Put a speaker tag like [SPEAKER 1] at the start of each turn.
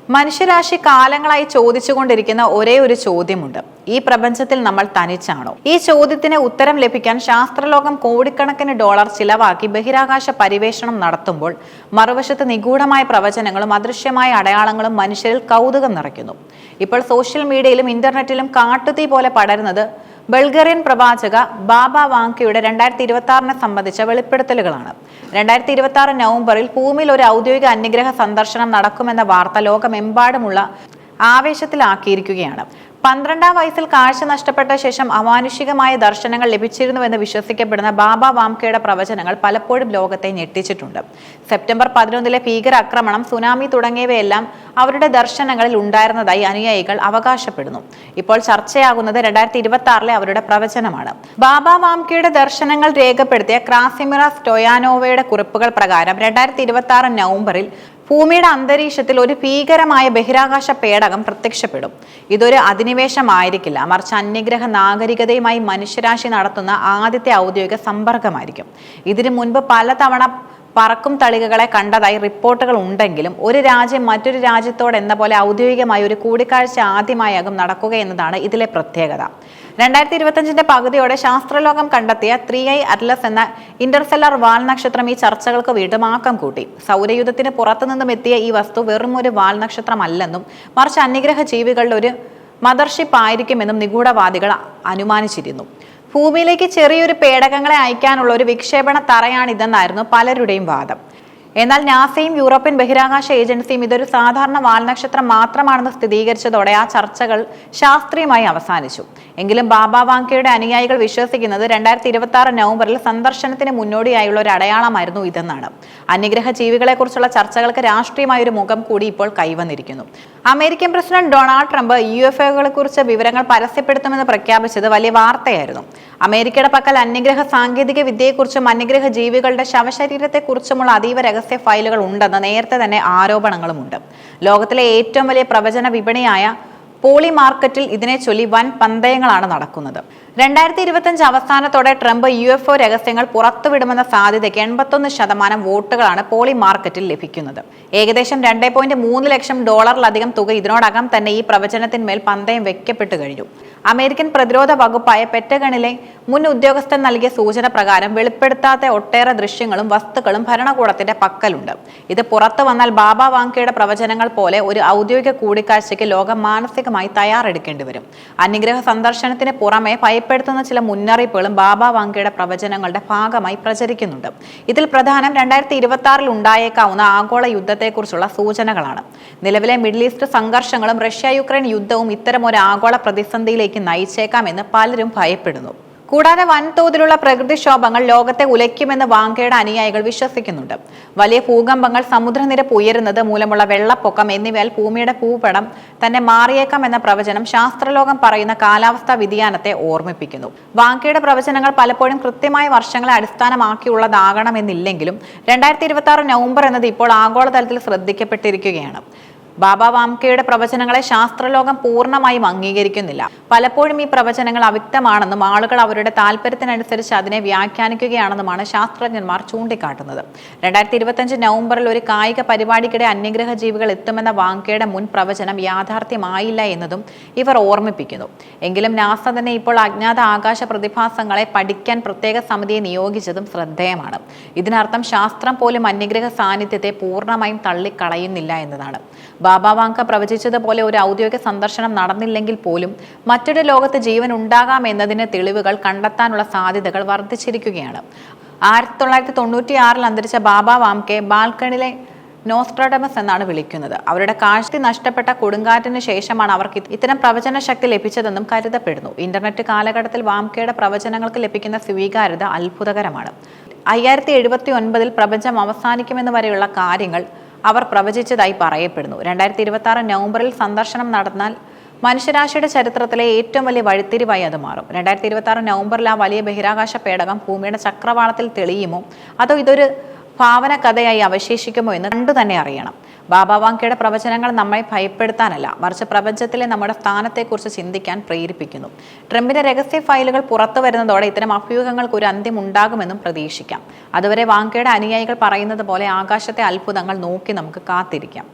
[SPEAKER 1] മനുഷ്യരാശി കാലങ്ങളായി ചോദിച്ചുകൊണ്ടിരിക്കുന്ന ഒരേ ഒരു ചോദ്യമുണ്ട്. ഈ പ്രപഞ്ചത്തിൽ നമ്മൾ തനിച്ചാണോ? ഈ ചോദ്യത്തിന് ഉത്തരം ലഭിക്കാൻ ശാസ്ത്രലോകം കോടിക്കണക്കിന് ഡോളർ ചിലവാക്കി ബഹിരാകാശ പരിവേഷണം നടത്തുമ്പോൾ മറുവശത്ത് നിഗൂഢമായ പ്രവചനങ്ങളും അദൃശ്യമായ അടയാളങ്ങളും മനുഷ്യരിൽ കൗതുകം നിറയ്ക്കുന്നു. ഇപ്പോൾ സോഷ്യൽ മീഡിയയിലും ഇന്റർനെറ്റിലും കാട്ടുതീ പോലെ പടരുന്നത് ബൾഗേറിയൻ പ്രവാചക ബാബ വാങ്കയുടെ 2026 സംബന്ധിച്ച വെളിപ്പെടുത്തലുകളാണ്. 2026 നവംബറിൽ ഭൂമിയിൽ ഒരു ഔദ്യോഗിക അന്യഗ്രഹ സന്ദർശനം നടക്കുമെന്ന വാർത്ത ലോകമെമ്പാടുമുള്ള ആവേശത്തിലാക്കിയിരിക്കുകയാണ്. 12ാം വയസ്സിൽ കാഴ്ച നഷ്ടപ്പെട്ട ശേഷം അമാനുഷികമായ ദർശനങ്ങൾ ലഭിച്ചിരുന്നുവെന്ന് വിശ്വസിക്കപ്പെടുന്ന ബാബ വാംകയുടെ പ്രവചനങ്ങൾ പലപ്പോഴും ലോകത്തെ ഞെട്ടിച്ചിട്ടുണ്ട്. സെപ്റ്റംബർ 11 ഭീകരാക്രമണം, സുനാമി തുടങ്ങിയവയെല്ലാം അവരുടെ ദർശനങ്ങളിൽ ഉണ്ടായിരുന്നതായി അനുയായികൾ അവകാശപ്പെടുന്നു. ഇപ്പോൾ ചർച്ചയാകുന്നത് 2026 അവരുടെ പ്രവചനമാണ്. ബാബ വാംകയുടെ ദർശനങ്ങൾ രേഖപ്പെടുത്തിയ ക്രാസിമിറ സ്റ്റോയാനോവയുടെ കുറിപ്പുകൾ പ്രകാരം 2026 നവംബറിൽ ഭൂമിയുടെ അന്തരീക്ഷത്തിൽ ഒരു ഭീകരമായ ബഹിരാകാശ പേടകം പ്രത്യക്ഷപ്പെടും. ഇതൊരു അധിനിവേശമായിരിക്കില്ല, മറിച്ച് അന്യഗ്രഹ നാഗരികതയുമായി മനുഷ്യരാശി നടത്തുന്ന ആദ്യത്തെ ഔദ്യോഗിക സമ്പർക്കമായിരിക്കും. ഇതിനു മുൻപ് പലതവണ പറക്കും തളികകളെ കണ്ടതായി റിപ്പോർട്ടുകൾ ഉണ്ടെങ്കിലും ഒരു രാജ്യം മറ്റൊരു രാജ്യത്തോട് എന്ന പോലെ ഔദ്യോഗികമായ ഒരു കൂടിക്കാഴ്ച ആദ്യമായാകും നടക്കുക എന്നതാണ് ഇതിലെ പ്രത്യേകത. 2025 പകുതിയോടെ ശാസ്ത്രലോകം കണ്ടെത്തിയ 3I അറ്റ്ലസ് എന്ന ഇന്റർസെല്ലർ വാൽനക്ഷത്രം ഈ ചർച്ചകൾക്ക് വീണ്ടുമാക്കം കൂട്ടി. സൗരയൂഥത്തിന് പുറത്തുനിന്നും എത്തിയ ഈ വസ്തു വെറും ഒരു വാൽനക്ഷത്രമല്ലെന്നും മറിച്ച് അന്യഗ്രഹ ജീവികളുടെ ഒരു മദർഷിപ്പ് ആയിരിക്കുമെന്നും നിഗൂഢവാദികൾ അനുമാനിച്ചിരുന്നു. ഭൂമിയിലേക്ക് ചെറിയൊരു പേടകങ്ങളെ അയക്കാനുള്ള ഒരു വിക്ഷേപണ തറയാണിതെന്നായിരുന്നു പലരുടെയും വാദം. എന്നാൽ നാസയും യൂറോപ്യൻ ബഹിരാകാശ ഏജൻസിയും ഇതൊരു സാധാരണ വാൽനക്ഷത്രം മാത്രമാണെന്ന് സ്ഥിരീകരിച്ചതോടെ ആ ചർച്ചകൾ ശാസ്ത്രീയമായി അവസാനിച്ചു. എങ്കിലും ബാബ വാങ്കയുടെ അനുയായികൾ വിശ്വസിക്കുന്നത് 2026 നവംബറിൽ സന്ദർശനത്തിന് മുന്നോടിയായുള്ള ഒരു അടയാളമായിരുന്നു ഇതെന്നാണ്. അന്യഗ്രഹ ജീവികളെക്കുറിച്ചുള്ള ചർച്ചകൾക്ക് രാഷ്ട്രീയമായ ഒരു മുഖം കൂടി ഇപ്പോൾ കൈവന്നിരിക്കുന്നു. അമേരിക്കൻ പ്രസിഡന്റ് ഡൊണാൾഡ് ട്രംപ് UFOകളെ കുറിച്ച് വിവരങ്ങൾ പരസ്യപ്പെടുത്തുമെന്ന് പ്രഖ്യാപിച്ചത് വലിയ വാർത്തയായിരുന്നു. അമേരിക്കയുടെ പക്കൽ അന്യഗ്രഹ സാങ്കേതിക വിദ്യയെക്കുറിച്ചും അന്യഗ്രഹ ജീവികളുടെ ശവശരീരത്തെക്കുറിച്ചുമുള്ള അതീവ രഹസ്യ ഫയലുകൾ ഉണ്ടെന്ന് നേരത്തെ തന്നെ ആരോപണങ്ങളുമുണ്ട്. ലോകത്തിലെ ഏറ്റവും വലിയ പ്രവചന വിപണിയായ പോളി മാർക്കറ്റിൽ ഇതിനെ ചൊല്ലി വൻ പന്തയങ്ങളാണ് നടക്കുന്നത്. 2025 അവസാനത്തോടെ ട്രംപ് UFO രഹസ്യങ്ങൾ പുറത്തുവിടുമെന്ന സാധ്യതയ്ക്ക് 81% വോട്ടുകളാണ് പോളി മാർക്കറ്റിൽ ലഭിക്കുന്നത്. ഏകദേശം $2.3 ലക്ഷം തുക ഇതിനോടകം തന്നെ ഈ പ്രവചനത്തിന്മേൽ പന്തയം വെക്കപ്പെട്ടു കഴിഞ്ഞു. അമേരിക്കൻ പ്രതിരോധ വകുപ്പായ പെറ്റഗണിലെ മുൻ ഉദ്യോഗസ്ഥൻ നൽകിയ സൂചന പ്രകാരം വെളിപ്പെടുത്താത്ത ഒട്ടേറെ ദൃശ്യങ്ങളും വസ്തുക്കളും ഭരണകൂടത്തിന്റെ പക്കലുണ്ട്. ഇത് പുറത്തു വന്നാൽ ബാബ വാങ്കയുടെ പ്രവചനങ്ങൾ പോലെ ഒരു ഔദ്യോഗിക കൂടിക്കാഴ്ചയ്ക്ക് ലോകം മാനസികമായി തയ്യാറെടുക്കേണ്ടി വരും. അന്യഗ്രഹ സന്ദർശനത്തിന് പുറമെ ഭയപ്പെടുത്തുന്ന ചില മുന്നറിയിപ്പുകളും ബാബ വാങ്കയുടെ പ്രവചനങ്ങളുടെ ഭാഗമായി പ്രചരിക്കുന്നുണ്ട്. ഇതിൽ പ്രധാനം 2026 ഉണ്ടായേക്കാവുന്ന ആഗോള യുദ്ധത്തെക്കുറിച്ചുള്ള സൂചനകളാണ്. നിലവിലെ മിഡിൽ ഈസ്റ്റ് സംഘർഷങ്ങളും റഷ്യ-യുക്രൈൻ യുദ്ധവും ഇത്തരം ഒരു ആഗോള പ്രതിസന്ധിയിലേക്ക് നയിച്ചേക്കാമെന്ന് പലരും ഭയപ്പെടുന്നു. കൂടാതെ വൻതോതിലുള്ള പ്രകൃതിക്ഷോഭങ്ങൾ ലോകത്തെ ഉലയ്ക്കുമെന്ന് വാങ്കയുടെ അനുയായികൾ വിശ്വസിക്കുന്നുണ്ട്. വലിയ ഭൂകമ്പങ്ങൾ, സമുദ്രനിരപ്പ് ഉയരുന്നത് മൂലമുള്ള വെള്ളപ്പൊക്കം എന്നിവയാൽ ഭൂമിയുടെ ഭൂപടം തന്നെ മാറിയേക്കാം എന്ന പ്രവചനം ശാസ്ത്രലോകം പറയുന്ന കാലാവസ്ഥാ വ്യതിയാനത്തെ ഓർമ്മിപ്പിക്കുന്നു. വാങ്കയുടെ പ്രവചനങ്ങൾ പലപ്പോഴും കൃത്യമായ വർഷങ്ങളെ അടിസ്ഥാനമാക്കിയുള്ളതാകണമെന്നില്ലെങ്കിലും 2026 നവംബർ എന്നത് ഇപ്പോൾ ആഗോളതലത്തിൽ ശ്രദ്ധിക്കപ്പെട്ടിരിക്കുകയാണ്. ബാബ വാംകയുടെ പ്രവചനങ്ങളെ ശാസ്ത്രലോകം പൂർണ്ണമായും അംഗീകരിക്കുന്നില്ല. പലപ്പോഴും ഈ പ്രവചനങ്ങൾ അവ്യക്തമാണെന്നും ആളുകൾ അവരുടെ താല്പര്യത്തിനനുസരിച്ച് അതിനെ വ്യാഖ്യാനിക്കുകയാണെന്നുമാണ് ശാസ്ത്രജ്ഞന്മാർ ചൂണ്ടിക്കാട്ടുന്നത്. 2025 നവംബറിൽ ഒരു കായിക പരിപാടിക്കിടെ അന്യഗ്രഹ ജീവികൾ എത്തുമെന്ന വാങ്കയുടെ മുൻ പ്രവചനം യാഥാർത്ഥ്യമായില്ല എന്നതും ഇവർ ഓർമ്മിപ്പിക്കുന്നു. എങ്കിലും നാസ തന്നെ ഇപ്പോൾ അജ്ഞാത ആകാശ പ്രതിഭാസങ്ങളെ പഠിക്കാൻ പ്രത്യേക സമിതിയെ നിയോഗിച്ചതും ശ്രദ്ധേയമാണ്. ഇതിനർത്ഥം ശാസ്ത്രം പോലും അന്യഗ്രഹ സാന്നിധ്യത്തെ പൂർണ്ണമായും തള്ളിക്കളയുന്നില്ല എന്നതാണ്. ബാബ വാങ്ക പ്രവചിച്ചതുപോലെ ഒരു ഔദ്യോഗിക സന്ദർശനം നടന്നില്ലെങ്കിൽ പോലും മറ്റൊരു ലോകത്ത് ജീവൻ ഉണ്ടാകാം എന്നതിന് തെളിവുകൾ കണ്ടെത്താനുള്ള സാധ്യതകൾ വർദ്ധിച്ചിരിക്കുകയാണ്. 1996 അന്തരിച്ച ബാബ വാംകെ ബാൽക്കണിലെ നോസ്ട്രാഡമസ് എന്നാണ് വിളിക്കുന്നത്. അവരുടെ കാഴ്ച നഷ്ടപ്പെട്ട കൊടുങ്കാറ്റിന് ശേഷമാണ് അവർക്ക് ഇത്തരം പ്രവചന ശക്തി ലഭിച്ചതെന്നും കരുതപ്പെടുന്നു. ഇന്റർനെറ്റ് കാലഘട്ടത്തിൽ വാംകയുടെ പ്രവചനങ്ങൾക്ക് ലഭിക്കുന്ന സ്വീകാര്യത അത്ഭുതകരമാണ്. 5079 പ്രപഞ്ചം അവസാനിക്കുമെന്ന് വരെയുള്ള കാര്യങ്ങൾ അവർ പ്രവചിച്ചതായി പറയപ്പെടുന്നു. 2026 നവംബറിൽ സന്ദർശനം നടന്നാൽ മനുഷ്യരാശിയുടെ ചരിത്രത്തിലെ ഏറ്റവും വലിയ വഴിത്തിരിവായി അത് മാറും. 2026 നവംബറിൽ ആ വലിയ ബഹിരാകാശ പേടകം ഭൂമിയുടെ ചക്രവാളത്തിൽ തെളിയുമോ അതോ ഇതൊരു ഭാവന കഥയായി അവശേഷിക്കുമോ എന്ന് കണ്ടു തന്നെ അറിയണം. ബാബ വാങ്കയുടെ പ്രവചനങ്ങൾ നമ്മെ ഭയപ്പെടുത്താനല്ല, മറിച്ച് പ്രപഞ്ചത്തിലെ നമ്മുടെ സ്ഥാനത്തെക്കുറിച്ച് ചിന്തിക്കാൻ പ്രേരിപ്പിക്കുന്നു. ട്രംപിന്റെ രഹസ്യ ഫയലുകൾ പുറത്തു വരുന്നതോടെ ഇത്തരം അഭ്യൂഹങ്ങൾക്ക് ഒരു അന്ത്യം ഉണ്ടാകുമെന്നും പ്രതീക്ഷിക്കാം. അതുവരെ വാങ്കയുടെ അനുയായികൾ പറയുന്നത് പോലെ ആകാശത്തെ അത്ഭുതങ്ങൾ നോക്കി നമുക്ക് കാത്തിരിക്കാം.